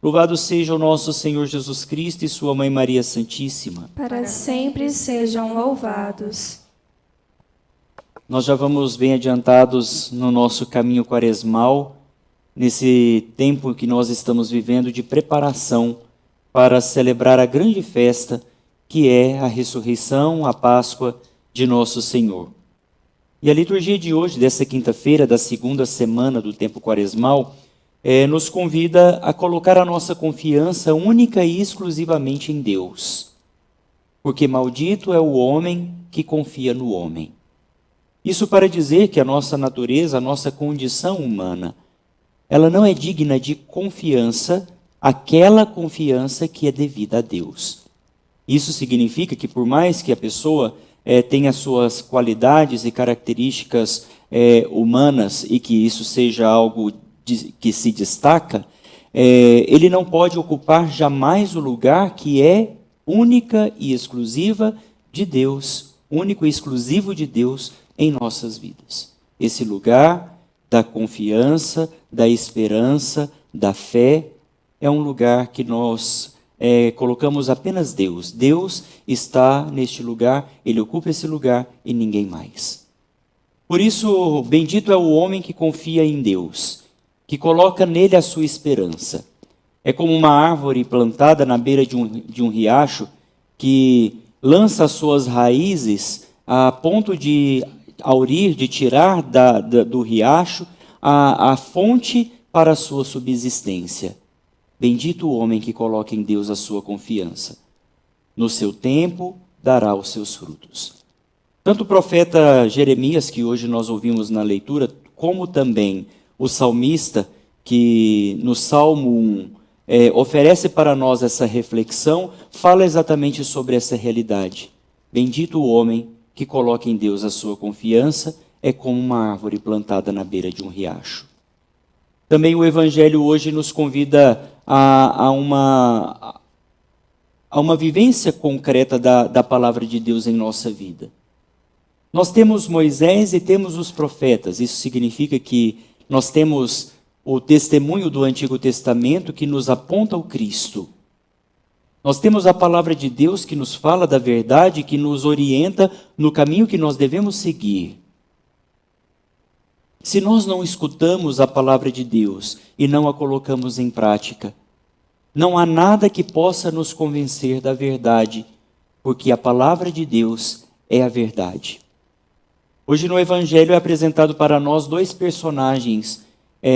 Louvado seja o nosso Senhor Jesus Cristo e sua Mãe Maria Santíssima. Para sempre sejam louvados. Nós já vamos bem adiantados no nosso caminho quaresmal, nesse tempo que nós estamos vivendo de preparação para celebrar a grande festa que é a ressurreição, a Páscoa de nosso Senhor. E a liturgia de hoje, dessa quinta-feira, da segunda semana do tempo quaresmal, nos convida a colocar a nossa confiança única e exclusivamente em Deus. Porque maldito é o homem que confia no homem. Isso para dizer que a nossa natureza, a nossa condição humana, ela não é digna de confiança, aquela confiança que é devida a Deus. Isso significa que por mais que a pessoa tenha suas qualidades e características humanas e que isso seja algo que se destaca, ele não pode ocupar jamais o lugar que é única e exclusiva de Deus, único e exclusivo de Deus em nossas vidas. Esse lugar da confiança, da esperança, da fé, é um lugar que nós colocamos apenas Deus. Deus está neste lugar, Ele ocupa esse lugar e ninguém mais. Por isso, bendito é o homem que confia em Deus, que coloca nele a sua esperança. É como uma árvore plantada na beira de um riacho, que lança as suas raízes a ponto de aurir, de tirar do riacho a fonte para a sua subsistência. Bendito o homem que coloca em Deus a sua confiança. No seu tempo dará os seus frutos. Tanto o profeta Jeremias, que hoje nós ouvimos na leitura, como também o salmista, que no Salmo 1 oferece para nós essa reflexão, fala exatamente sobre essa realidade. Bendito o homem que coloca em Deus a sua confiança, é como uma árvore plantada na beira de um riacho. Também o Evangelho hoje nos convida a uma vivência concreta da palavra de Deus em nossa vida. Nós temos Moisés e temos os profetas. Isso significa que nós temos o testemunho do Antigo Testamento que nos aponta ao Cristo. Nós temos a palavra de Deus que nos fala da verdade, que nos orienta no caminho que nós devemos seguir. Se nós não escutamos a palavra de Deus e não a colocamos em prática, não há nada que possa nos convencer da verdade, porque a palavra de Deus é a verdade. Hoje no Evangelho é apresentado para nós dois personagens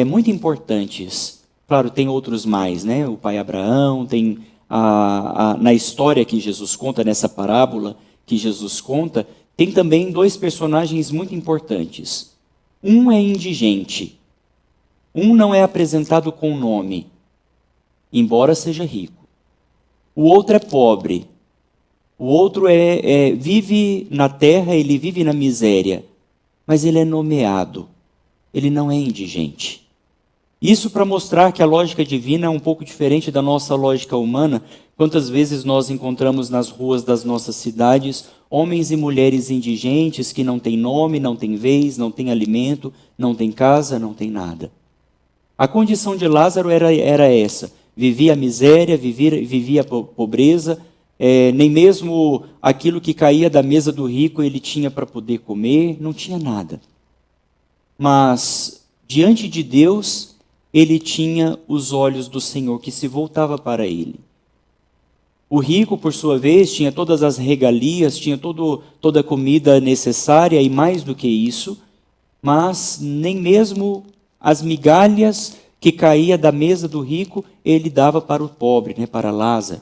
muito importantes. Claro, tem outros mais, né? O pai Abraão, tem na história que Jesus conta, nessa parábola que Jesus conta, tem também dois personagens muito importantes. Um é indigente. Um não é apresentado com nome, embora seja rico. O outro é pobre. O outro vive na terra, ele vive na miséria, mas ele é nomeado. Ele não é indigente. Isso para mostrar que a lógica divina é um pouco diferente da nossa lógica humana. Quantas vezes nós encontramos nas ruas das nossas cidades homens e mulheres indigentes que não têm nome, não têm vez, não têm alimento, não têm casa, não têm nada. A condição de Lázaro era essa. Vivia a miséria, vivia a pobreza, nem mesmo aquilo que caía da mesa do rico ele tinha para poder comer, não tinha nada. Mas, diante de Deus, ele tinha os olhos do Senhor que se voltava para ele. O rico, por sua vez, tinha todas as regalias, tinha toda a comida necessária e mais do que isso, mas nem mesmo as migalhas que caía da mesa do rico, ele dava para o pobre, para Lázaro.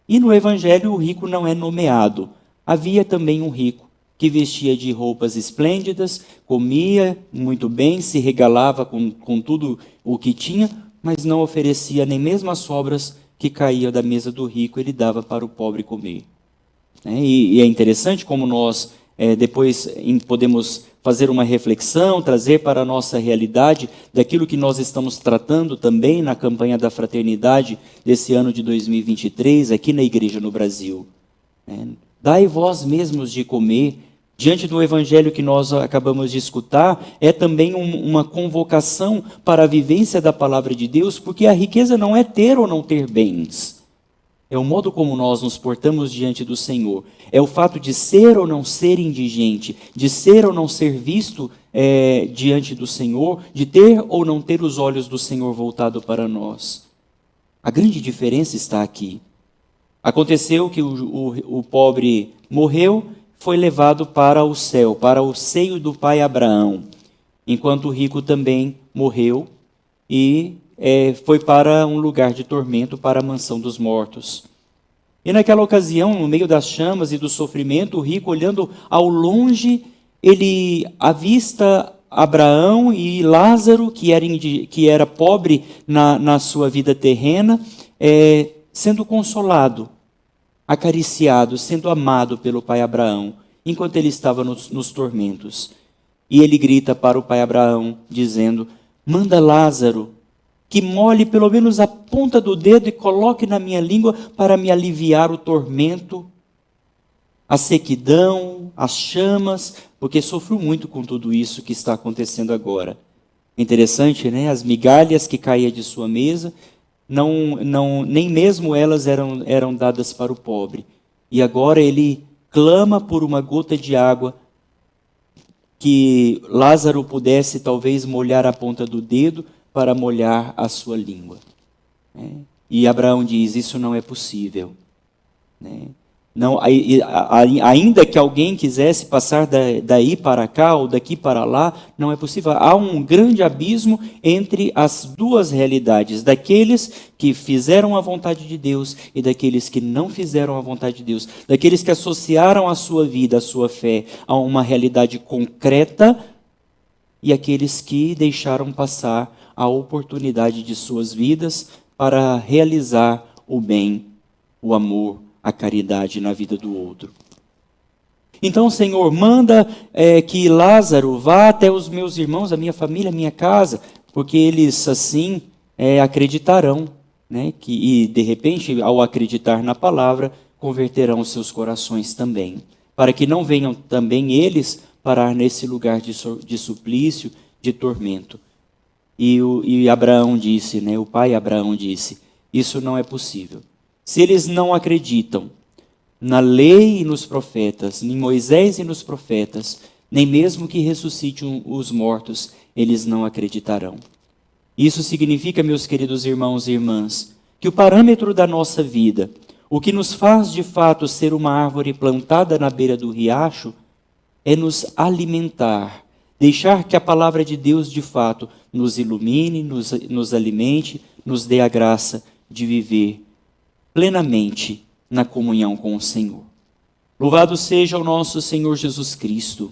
E no Evangelho o rico não é nomeado. Havia também um rico que vestia de roupas esplêndidas, comia muito bem, se regalava com tudo o que tinha, mas não oferecia nem mesmo as sobras que caíam da mesa do rico, ele dava para o pobre comer. E é interessante como nós depois podemos fazer uma reflexão, trazer para a nossa realidade daquilo que nós estamos tratando também na campanha da fraternidade desse ano de 2023, aqui na igreja no Brasil. Dai vós mesmos de comer diante do evangelho que nós acabamos de escutar, é também uma convocação para a vivência da palavra de Deus, porque a riqueza não é ter ou não ter bens. É o modo como nós nos portamos diante do Senhor. É o fato de ser ou não ser indigente, de ser ou não ser visto diante do Senhor, de ter ou não ter os olhos do Senhor voltado para nós. A grande diferença está aqui. Aconteceu que o pobre morreu, foi levado para o céu, para o seio do pai Abraão, enquanto o rico também morreu e foi para um lugar de tormento, para a mansão dos mortos. E naquela ocasião, no meio das chamas e do sofrimento, o rico, olhando ao longe, ele avista Abraão e Lázaro, que era pobre na sua vida terrena, sendo consolado, acariciado, sendo amado pelo pai Abraão, enquanto ele estava nos tormentos. E ele grita para o pai Abraão, dizendo: manda Lázaro que molhe pelo menos a ponta do dedo e coloque na minha língua para me aliviar o tormento, a sequidão, as chamas, porque sofro muito com tudo isso que está acontecendo agora. Interessante, né? As migalhas que caíam de sua mesa, nem mesmo elas eram dadas para o pobre. E agora ele clama por uma gota de água, que Lázaro pudesse talvez molhar a ponta do dedo para molhar a sua língua. E Abraão diz: isso não é possível. Não, ainda que alguém quisesse passar daí para cá ou daqui para lá, não é possível. Há um grande abismo entre as duas realidades, daqueles que fizeram a vontade de Deus e daqueles que não fizeram a vontade de Deus, daqueles que associaram a sua vida, a sua fé a uma realidade concreta e aqueles que deixaram passar a oportunidade de suas vidas para realizar o bem, o amor, a caridade na vida do outro. Então, Senhor, manda que Lázaro vá até os meus irmãos, a minha família, a minha casa, porque eles assim acreditarão, né? E de repente, ao acreditar na palavra, converterão os seus corações também, para que não venham também eles parar nesse lugar de suplício, de tormento. E Abraão disse, né? O pai Abraão disse: isso não é possível. Se eles não acreditam na lei e nos profetas, em Moisés e nos profetas, nem mesmo que ressuscite os mortos, eles não acreditarão. Isso significa, meus queridos irmãos e irmãs, que o parâmetro da nossa vida, o que nos faz de fato ser uma árvore plantada na beira do riacho, é nos alimentar, deixar que a palavra de Deus de fato nos ilumine, nos alimente, nos dê a graça de viver plenamente na comunhão com o Senhor. Louvado seja o nosso Senhor Jesus Cristo,